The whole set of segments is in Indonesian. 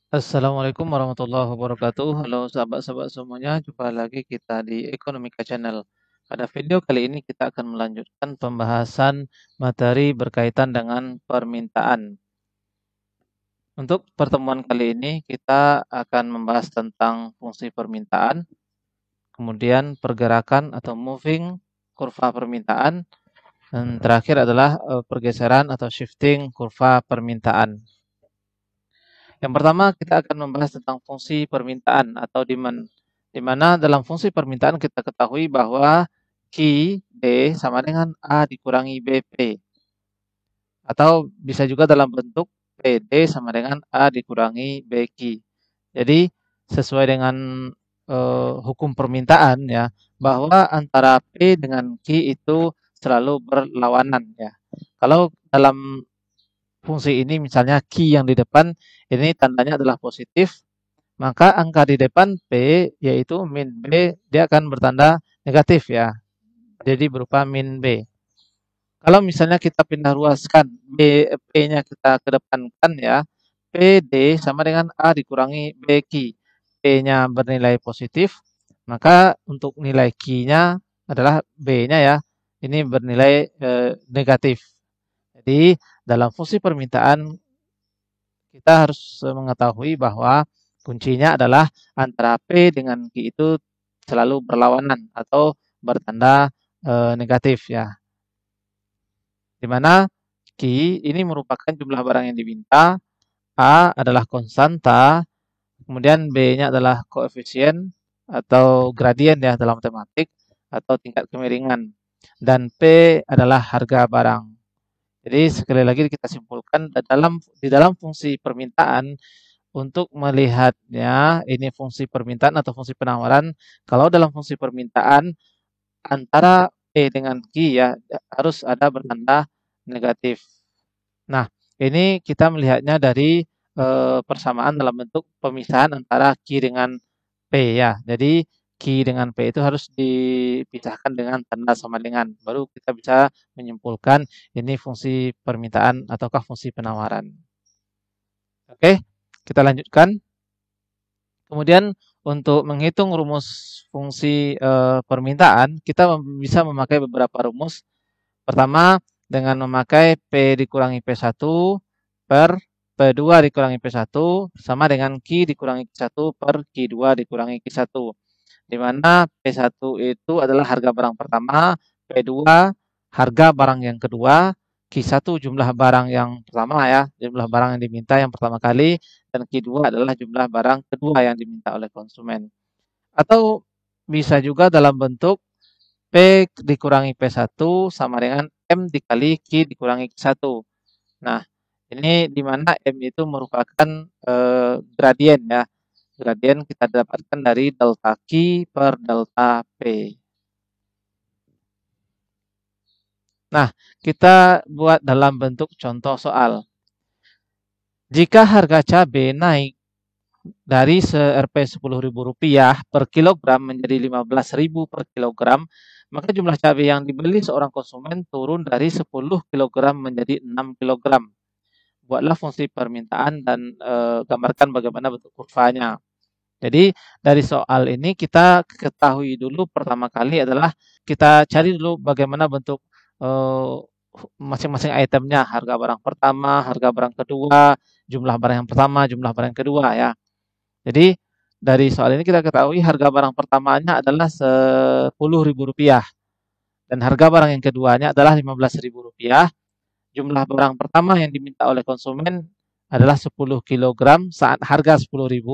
Assalamualaikum warahmatullahi wabarakatuh. Halo sahabat-sahabat semuanya, jumpa lagi kita di Ekonomika Channel. Pada video kali ini kita akan melanjutkan pembahasan materi berkaitan dengan permintaan. Untuk pertemuan kali ini kita akan membahas tentang fungsi permintaan, kemudian pergerakan atau moving kurva permintaan, dan terakhir adalah pergeseran atau shifting kurva permintaan. Yang pertama kita akan membahas tentang fungsi permintaan atau demand. Di mana dalam fungsi permintaan kita ketahui bahwa Q D sama dengan A dikurangi BP. Atau bisa juga dalam bentuk PD sama dengan A dikurangi BQ. Jadi sesuai dengan hukum permintaan ya, bahwa antara P dengan Q itu selalu berlawanan ya. Kalau dalam fungsi ini misalnya Q yang di depan ini tandanya adalah positif, maka angka di depan P yaitu min B dia akan bertanda negatif ya. Jadi berupa min B. Kalau misalnya kita pindah ruaskan P-nya kita kedepankan ya, PD sama dengan A dikurangi BQ. P-nya bernilai positif, maka untuk nilai Q-nya adalah B-nya ya, ini bernilai negatif. Jadi dalam fungsi permintaan kita harus mengetahui bahwa kuncinya adalah antara P dengan Q itu selalu berlawanan atau bertanda negatif ya. Di mana Q ini merupakan jumlah barang yang diminta, A adalah konstanta, kemudian B-nya adalah koefisien atau gradien ya dalam matematik atau tingkat kemiringan, dan P adalah harga barang. Jadi sekali lagi kita simpulkan di dalam fungsi permintaan untuk melihatnya ini fungsi permintaan atau fungsi penawaran. Kalau dalam fungsi permintaan antara P dengan Q ya harus ada bertanda negatif. Nah, ini kita melihatnya dari persamaan dalam bentuk pemisahan antara Q dengan P ya. Jadi Q dengan P itu harus dipisahkan dengan tanda sama dengan. Baru kita bisa menyimpulkan ini fungsi permintaan ataukah fungsi penawaran. Oke, kita lanjutkan. Kemudian untuk menghitung rumus fungsi permintaan, kita bisa memakai beberapa rumus. Pertama, dengan memakai P dikurangi P1 per P2 dikurangi P1 sama dengan Q dikurangi Q1 per Q2 dikurangi Q1. Di mana P1 itu adalah harga barang pertama, P2 harga barang yang kedua, Q1 jumlah barang yang pertama ya, jumlah barang yang diminta yang pertama kali, dan Q2 adalah jumlah barang kedua yang diminta oleh konsumen. Atau bisa juga dalam bentuk P dikurangi P1 sama dengan M dikali Q dikurangi Q1. Nah, ini di mana M itu merupakan gradien ya. Gradien kita dapatkan dari delta Q per delta P. Nah, kita buat dalam bentuk contoh soal. Jika harga cabai naik dari Rp 10.000 per kilogram menjadi 15.000 per kilogram, maka jumlah cabai yang dibeli seorang konsumen turun dari 10 kilogram menjadi 6 kilogram. Buatlah fungsi permintaan dan gambarkan bagaimana bentuk kurvanya. Jadi dari soal ini kita ketahui dulu pertama kali adalah kita cari dulu bagaimana bentuk masing-masing itemnya, harga barang pertama, harga barang kedua, jumlah barang yang pertama, jumlah barang yang kedua ya. Jadi dari soal ini kita ketahui harga barang pertamanya adalah Rp10.000 dan harga barang yang keduanya adalah Rp15.000. Jumlah barang pertama yang diminta oleh konsumen adalah 10 kg saat harga 10.000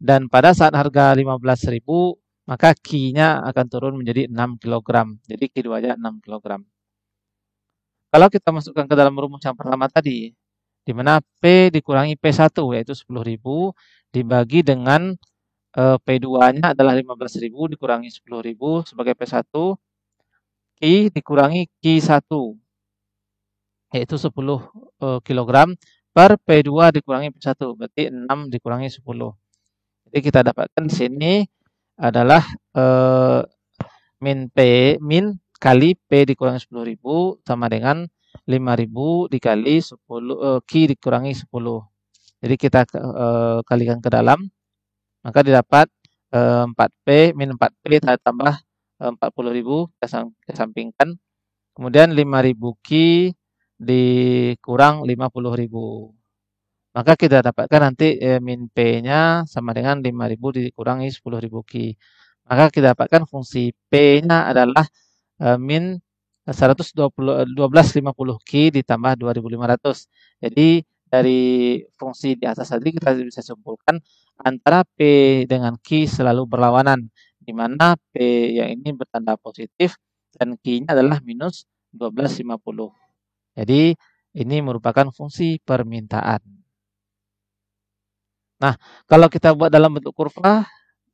dan pada saat harga 15.000 maka Q-nya akan turun menjadi 6 kg. Jadi Q2-nya 6 kg. Kalau kita masukkan ke dalam rumus yang pertama tadi, di mana P dikurangi P1 yaitu 10.000 dibagi dengan P2-nya adalah 15.000 dikurangi 10.000 sebagai P1, Q dikurangi Q1 yaitu 10 kg per P2 dikurangi P1, berarti 6 dikurangi 10. Jadi kita dapatkan di sini adalah min kali P dikurangi 10.000 sama dengan 5.000 dikali 10 Q dikurangi 10. Jadi kita kalikan ke dalam, maka didapat 4P min 4P tambah 40.000 kita kesampingkan. Kemudian 5.000 Ki dikurang 50.000. Maka kita dapatkan nanti min P-nya sama dengan 5.000 dikurangi 10.000 Ki. Maka kita dapatkan fungsi P-nya adalah min 1250 Ki ditambah 2.500. Jadi dari fungsi di atas tadi kita bisa simpulkan antara P dengan Ki selalu berlawanan, di mana P yang ini bertanda positif dan Q-nya adalah minus 1250. Jadi ini merupakan fungsi permintaan. Nah, kalau kita buat dalam bentuk kurva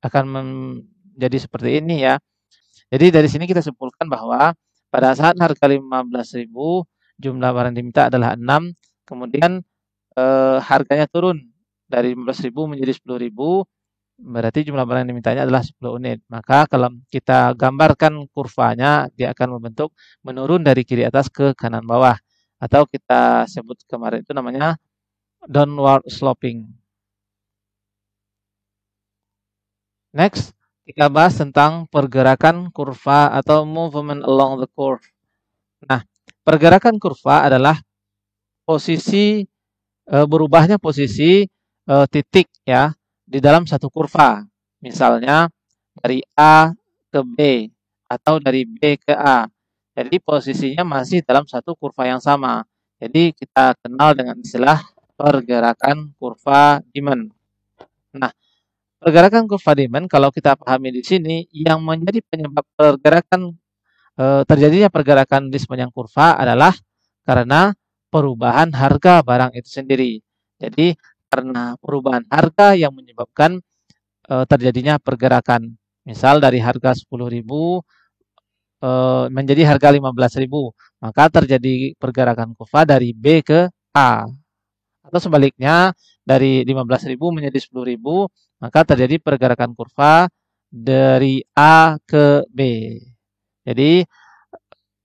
akan menjadi seperti ini ya. Jadi dari sini kita simpulkan bahwa pada saat harga 15.000 jumlah barang diminta adalah 6, kemudian harganya turun dari 15.000 menjadi 10.000, berarti jumlah barang yang dimintanya adalah 10 unit. Maka kalau kita gambarkan kurvanya, dia akan membentuk menurun dari kiri atas ke kanan bawah. Atau kita sebut kemarin itu namanya downward sloping. Next, kita bahas tentang pergerakan kurva atau movement along the curve. Nah, pergerakan kurva adalah posisi berubahnya posisi titik ya di dalam satu kurva. Misalnya dari A ke B atau dari B ke A. Jadi posisinya masih dalam satu kurva yang sama. Jadi kita kenal dengan istilah pergerakan kurva Dieman. Nah, pergerakan kurva Dieman kalau kita pahami di sini yang menjadi penyebab pergerakan terjadinya pergerakan di sepanjang kurva adalah karena perubahan harga barang itu sendiri. Jadi karena perubahan harga yang menyebabkan terjadinya pergerakan. Misal dari harga 10.000 menjadi harga 15.000, maka terjadi pergerakan kurva dari B ke A. Atau sebaliknya dari 15.000 menjadi 10.000, maka terjadi pergerakan kurva dari A ke B. Jadi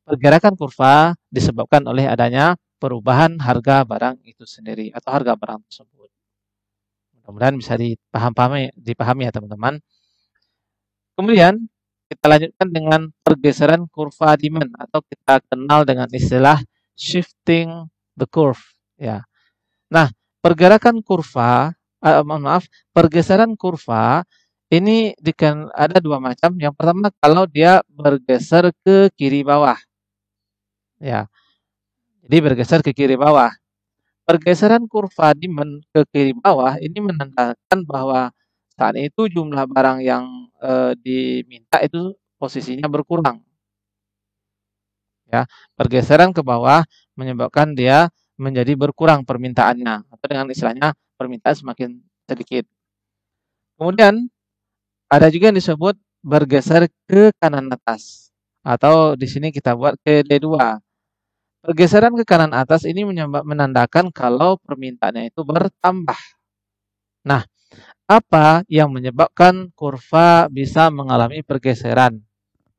pergerakan kurva disebabkan oleh adanya perubahan harga barang itu sendiri atau harga barang tersebut. Mudah-mudahan bisa dipahami ya teman-teman. Kemudian kita lanjutkan dengan pergeseran kurva demand atau kita kenal dengan istilah shifting the curve ya. Nah, pergeseran kurva ini ada dua macam. Yang pertama kalau dia bergeser ke kiri bawah. Ya. Jadi bergeser ke kiri bawah. Pergeseran kurva demand ke kiri bawah ini menandakan bahwa saat itu jumlah barang yang diminta itu posisinya berkurang. Ya, pergeseran ke bawah menyebabkan dia menjadi berkurang permintaannya atau dengan istilahnya permintaan semakin sedikit. Kemudian ada juga yang disebut bergeser ke kanan atas atau di sini kita buat ke D2. Pergeseran ke kanan atas ini menandakan kalau permintaannya itu bertambah. Nah, apa yang menyebabkan kurva bisa mengalami pergeseran,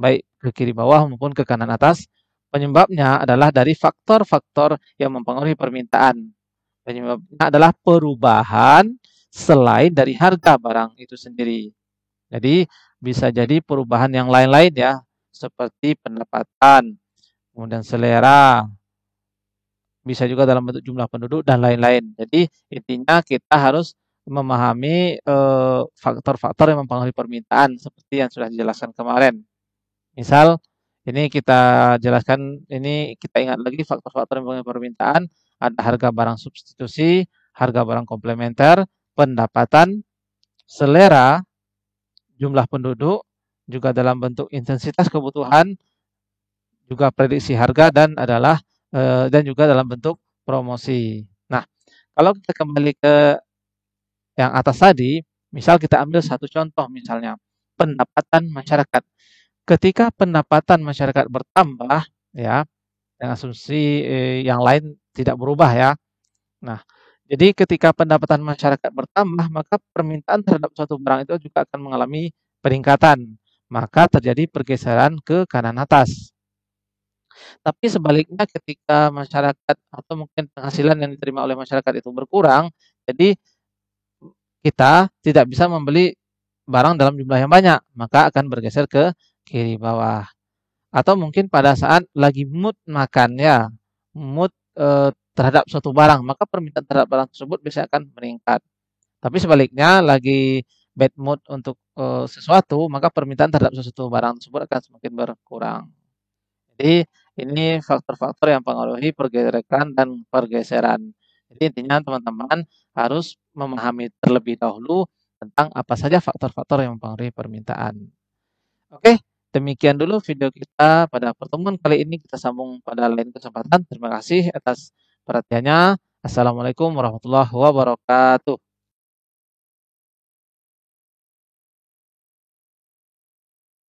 baik ke kiri bawah maupun ke kanan atas? Penyebabnya adalah dari faktor-faktor yang mempengaruhi permintaan. Penyebabnya adalah perubahan selain dari harga barang itu sendiri. Jadi, bisa jadi perubahan yang lain-lain ya, seperti pendapatan, kemudian selera, bisa juga dalam bentuk jumlah penduduk dan lain-lain. Jadi intinya kita harus memahami faktor-faktor yang mempengaruhi permintaan seperti yang sudah dijelaskan kemarin. Misal ini kita jelaskan, ini kita ingat lagi faktor-faktor yang mempengaruhi permintaan, ada harga barang substitusi, harga barang komplementer, pendapatan, selera, jumlah penduduk, juga dalam bentuk intensitas kebutuhan, juga prediksi harga dan juga dalam bentuk promosi. Nah, kalau kita kembali ke yang atas tadi, misal kita ambil satu contoh misalnya, pendapatan masyarakat. Ketika pendapatan masyarakat bertambah, ya, dengan asumsi yang lain tidak berubah ya. Nah, jadi ketika pendapatan masyarakat bertambah, maka permintaan terhadap suatu barang itu juga akan mengalami peningkatan. Maka terjadi pergeseran ke kanan atas. Tapi sebaliknya ketika masyarakat atau mungkin penghasilan yang diterima oleh masyarakat itu berkurang, Jadi kita tidak bisa membeli barang dalam jumlah yang banyak, maka akan bergeser ke kiri bawah. Atau mungkin pada saat lagi mood makan ya, mood terhadap suatu barang, maka permintaan terhadap barang tersebut biasanya akan meningkat. Tapi sebaliknya lagi bad mood untuk sesuatu, maka permintaan terhadap sesuatu barang tersebut akan semakin berkurang. Jadi ini faktor-faktor yang mempengaruhi pergerakan dan pergeseran. Jadi intinya teman-teman harus memahami terlebih dahulu tentang apa saja faktor-faktor yang mempengaruhi permintaan. Oke, demikian dulu video kita pada pertemuan kali ini. Kita sambung pada lain kesempatan. Terima kasih atas perhatiannya. Assalamualaikum warahmatullahi wabarakatuh.